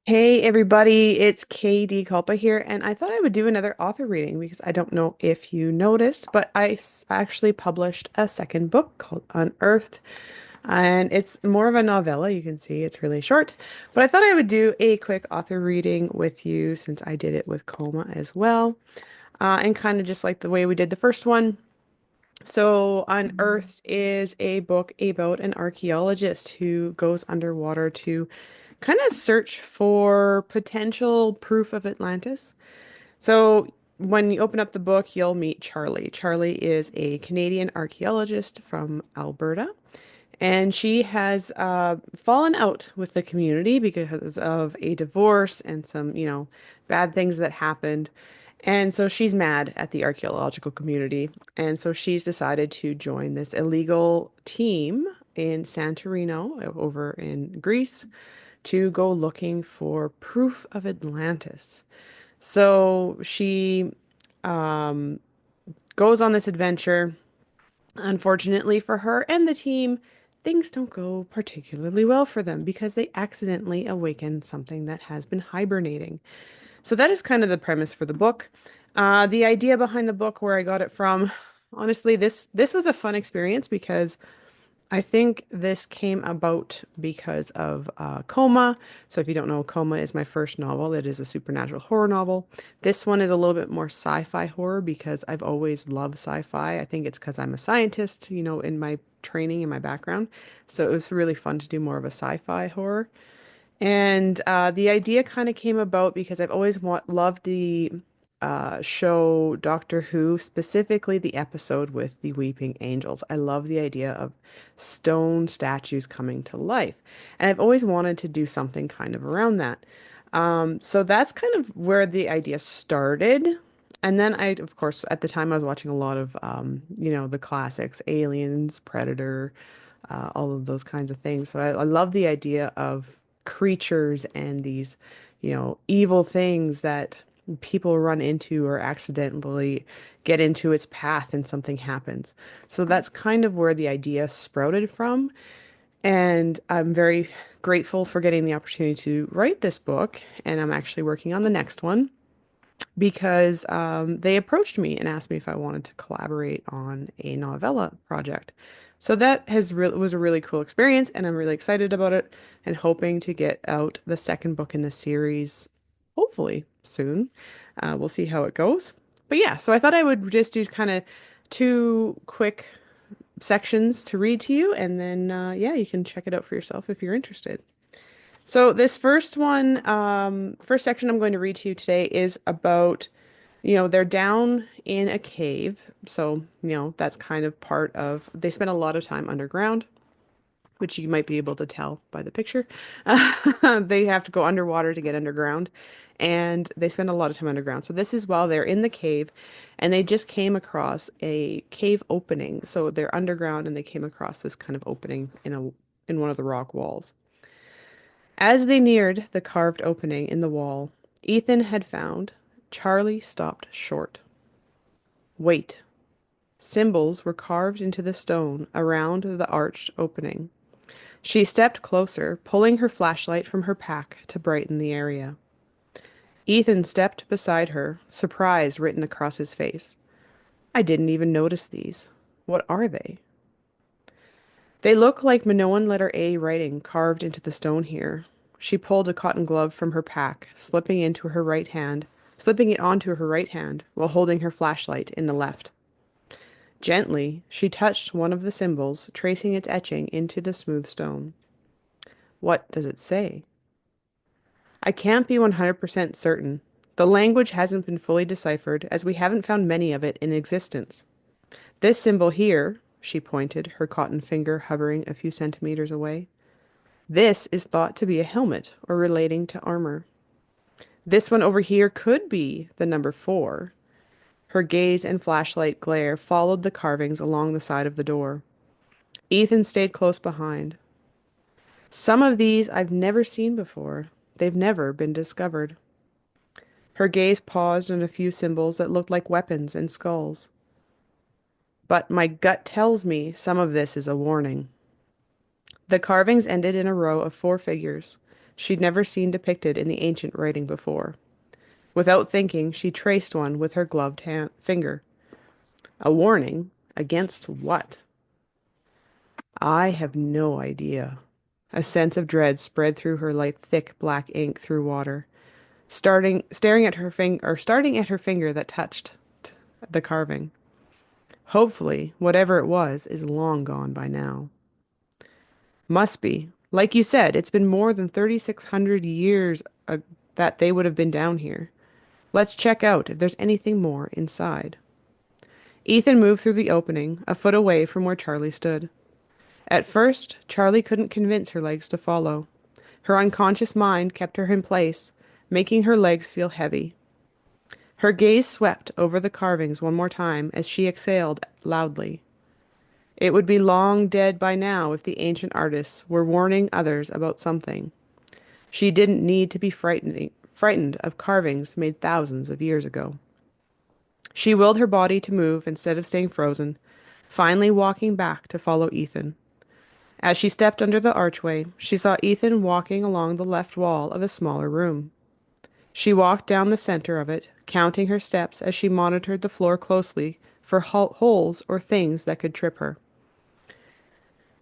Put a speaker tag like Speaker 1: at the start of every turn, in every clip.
Speaker 1: Hey everybody, it's KD Kulpa here, and I thought I would do another author reading because I don't know if you noticed, but actually published a second book called Unearthed, and it's more of a novella. You can see it's really short, but I thought I would do a quick author reading with you since I did it with Coma as well, and kind of just like the way we did the first one. So, Unearthed is a book about an archaeologist who goes underwater to kind of search for potential proof of Atlantis. So, when you open up the book, you'll meet Charlie. Charlie is a Canadian archaeologist from Alberta, and she has fallen out with the community because of a divorce and some, bad things that happened. And so she's mad at the archaeological community. And so she's decided to join this illegal team in Santorini over in Greece to go looking for proof of Atlantis. So she um, goes on this adventure. Unfortunately for her and the team, things don't go particularly well for them because they accidentally awaken something that has been hibernating. So that is kind of the premise for the book. The idea behind the book, where I got it from, honestly, this was a fun experience because I think this came about because of Coma. So if you don't know, Coma is my first novel. It is a supernatural horror novel. This one is a little bit more sci-fi horror because I've always loved sci-fi. I think it's because I'm a scientist, in my training and my background. So it was really fun to do more of a sci-fi horror. And the idea kind of came about because I've always loved the show Doctor Who, specifically the episode with the weeping angels. I love the idea of stone statues coming to life. And I've always wanted to do something kind of around that. So that's kind of where the idea started. And then of course, at the time I was watching a lot of, the classics, Aliens, Predator, all of those kinds of things. So I love the idea of creatures and these, evil things that people run into or accidentally get into its path and something happens. So that's kind of where the idea sprouted from. And I'm very grateful for getting the opportunity to write this book. And I'm actually working on the next one because they approached me and asked me if I wanted to collaborate on a novella project. So that was a really cool experience, and I'm really excited about it and hoping to get out the second book in the series, hopefully soon. We'll see how it goes. But yeah, so I thought I would just do kind of two quick sections to read to you, and then yeah, you can check it out for yourself if you're interested. So this first one, first section I'm going to read to you today is about, they're down in a cave. So, that's kind of part of, they spend a lot of time underground, which you might be able to tell by the picture. They have to go underwater to get underground, and they spend a lot of time underground. So this is while they're in the cave, and they just came across a cave opening. So they're underground, and they came across this kind of opening in one of the rock walls. As they neared the carved opening in the wall Ethan had found, Charlie stopped short. Wait. Symbols were carved into the stone around the arched opening. She stepped closer, pulling her flashlight from her pack to brighten the area. Ethan stepped beside her, surprise written across his face. I didn't even notice these. What are they? They look like Minoan letter A writing carved into the stone here. She pulled a cotton glove from her pack, slipping it onto her right hand while holding her flashlight in the left. Gently, she touched one of the symbols, tracing its etching into the smooth stone. What does it say? I can't be 100% certain. The language hasn't been fully deciphered, as we haven't found many of it in existence. This symbol here, she pointed, her cotton finger hovering a few centimeters away. This is thought to be a helmet or relating to armor. This one over here could be the number 4. Her gaze and flashlight glare followed the carvings along the side of the door. Ethan stayed close behind. Some of these I've never seen before. They've never been discovered. Her gaze paused on a few symbols that looked like weapons and skulls. But my gut tells me some of this is a warning. The carvings ended in a row of 4 figures. she'd never seen depicted in the ancient writing before. Without thinking, she traced one with her gloved finger. A warning against what? I have no idea. A sense of dread spread through her like thick black ink through water, starting at her finger that touched the carving. Hopefully, whatever it was is long gone by now. Must be. Like you said, it's been more than 3,600 years that they would have been down here. Let's check out if there's anything more inside. Ethan moved through the opening, a foot away from where Charlie stood. At first, Charlie couldn't convince her legs to follow. Her unconscious mind kept her in place, making her legs feel heavy. Her gaze swept over the carvings one more time as she exhaled loudly. It would be long dead by now if the ancient artists were warning others about something. She didn't need to be frightened of carvings made thousands of years ago. She willed her body to move instead of staying frozen, finally walking back to follow Ethan. As she stepped under the archway, she saw Ethan walking along the left wall of a smaller room. She walked down the center of it, counting her steps as she monitored the floor closely for holes or things that could trip her.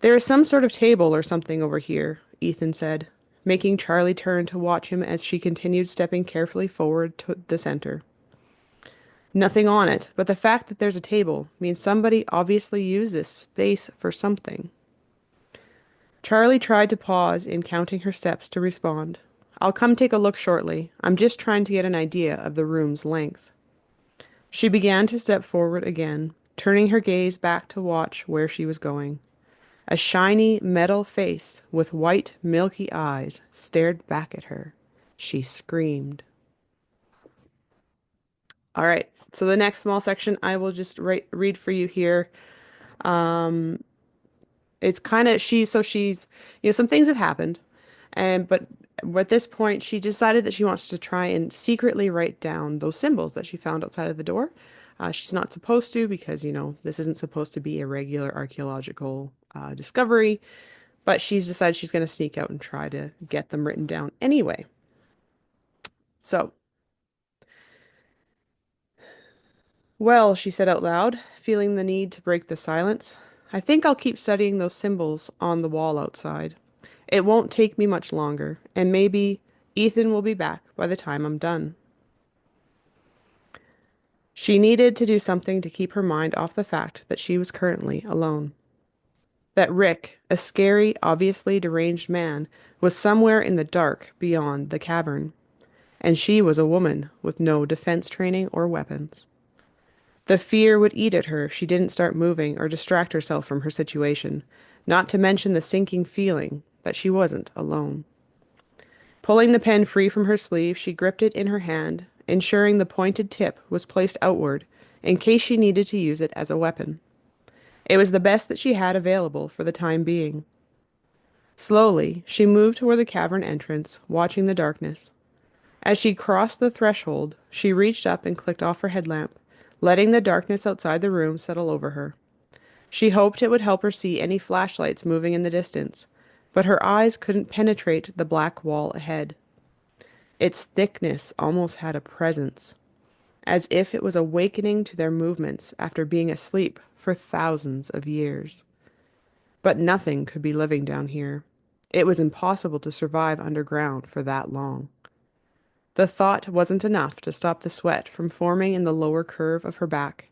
Speaker 1: There is some sort of table or something over here, Ethan said, making Charlie turn to watch him as she continued stepping carefully forward to the center. Nothing on it, but the fact that there's a table means somebody obviously used this space for something. Charlie tried to pause in counting her steps to respond. I'll come take a look shortly. I'm just trying to get an idea of the room's length. She began to step forward again, turning her gaze back to watch where she was going. A shiny metal face with white, milky eyes stared back at her. She screamed. All right, so the next small section I will just read for you here. Um, it's kind of she's some things have happened, and but at this point she decided that she wants to try and secretly write down those symbols that she found outside of the door. She's not supposed to because this isn't supposed to be a regular archaeological discovery, but she's decided she's going to sneak out and try to get them written down anyway. So, well, she said out loud, feeling the need to break the silence, I think I'll keep studying those symbols on the wall outside. It won't take me much longer, and maybe Ethan will be back by the time I'm done. She needed to do something to keep her mind off the fact that she was currently alone. That Rick, a scary, obviously deranged man, was somewhere in the dark beyond the cavern, and she was a woman with no defense training or weapons. The fear would eat at her if she didn't start moving or distract herself from her situation, not to mention the sinking feeling that she wasn't alone. Pulling the pen free from her sleeve, she gripped it in her hand, ensuring the pointed tip was placed outward in case she needed to use it as a weapon. It was the best that she had available for the time being. Slowly, she moved toward the cavern entrance, watching the darkness. As she crossed the threshold, she reached up and clicked off her headlamp, letting the darkness outside the room settle over her. She hoped it would help her see any flashlights moving in the distance, but her eyes couldn't penetrate the black wall ahead. Its thickness almost had a presence, as if it was awakening to their movements after being asleep for thousands of years. But nothing could be living down here. It was impossible to survive underground for that long. The thought wasn't enough to stop the sweat from forming in the lower curve of her back,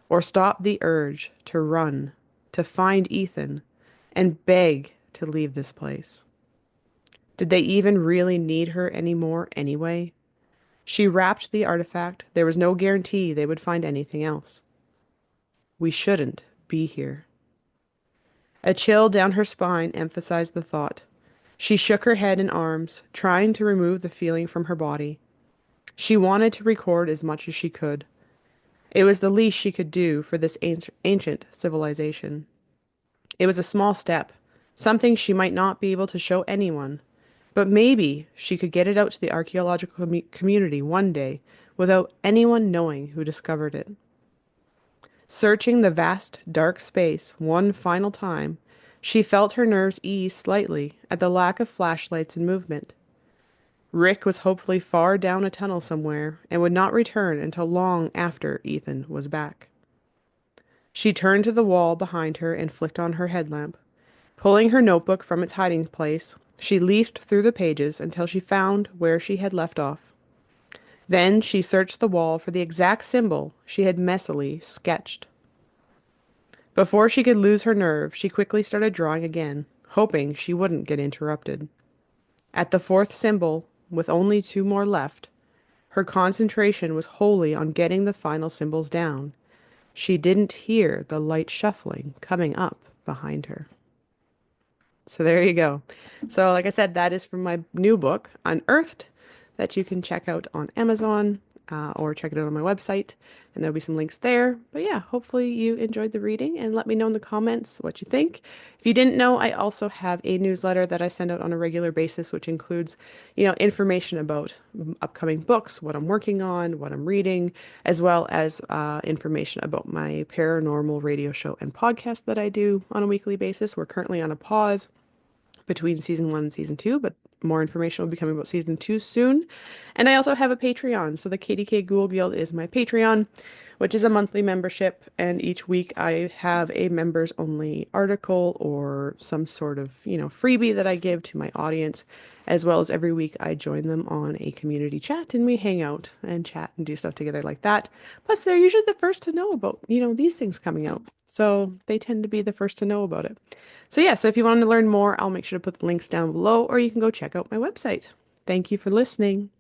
Speaker 1: or stop the urge to run, to find Ethan, and beg to leave this place. Did they even really need her anymore anyway? She wrapped the artifact. There was no guarantee they would find anything else. We shouldn't be here. A chill down her spine emphasized the thought. She shook her head and arms, trying to remove the feeling from her body. She wanted to record as much as she could. It was the least she could do for this ancient civilization. It was a small step, something she might not be able to show anyone, but maybe she could get it out to the archaeological community one day without anyone knowing who discovered it. Searching the vast, dark space one final time, She felt her nerves ease slightly at the lack of flashlights and movement. Rick was hopefully far down a tunnel somewhere and would not return until long after Ethan was back. She turned to the wall behind her and flicked on her headlamp. Pulling her notebook from its hiding place, she leafed through the pages until she found where she had left off. Then she searched the wall for the exact symbol she had messily sketched. Before she could lose her nerve, she quickly started drawing again, hoping she wouldn't get interrupted. At the fourth symbol, with only two more left, her concentration was wholly on getting the final symbols down. She didn't hear the light shuffling coming up behind her. So there you go. So like I said, that is from my new book, Unearthed, that you can check out on Amazon or check it out on my website. And there'll be some links there. But yeah, hopefully you enjoyed the reading and let me know in the comments what you think. If you didn't know, I also have a newsletter that I send out on a regular basis, which includes, information about upcoming books, what I'm working on, what I'm reading, as well as information about my paranormal radio show and podcast that I do on a weekly basis. We're currently on a pause between season one and season two, but more information will be coming about season two soon. And I also have a Patreon. So the KDK Ghoul Guild is my Patreon, which is a monthly membership. And each week I have a members only article or some sort of, freebie that I give to my audience. As well as every week I join them on a community chat and we hang out and chat and do stuff together like that. Plus, they're usually the first to know about, these things coming out. So they tend to be the first to know about it. So yeah, so if you want to learn more, I'll make sure to put the links down below, or you can go check out my website. Thank you for listening.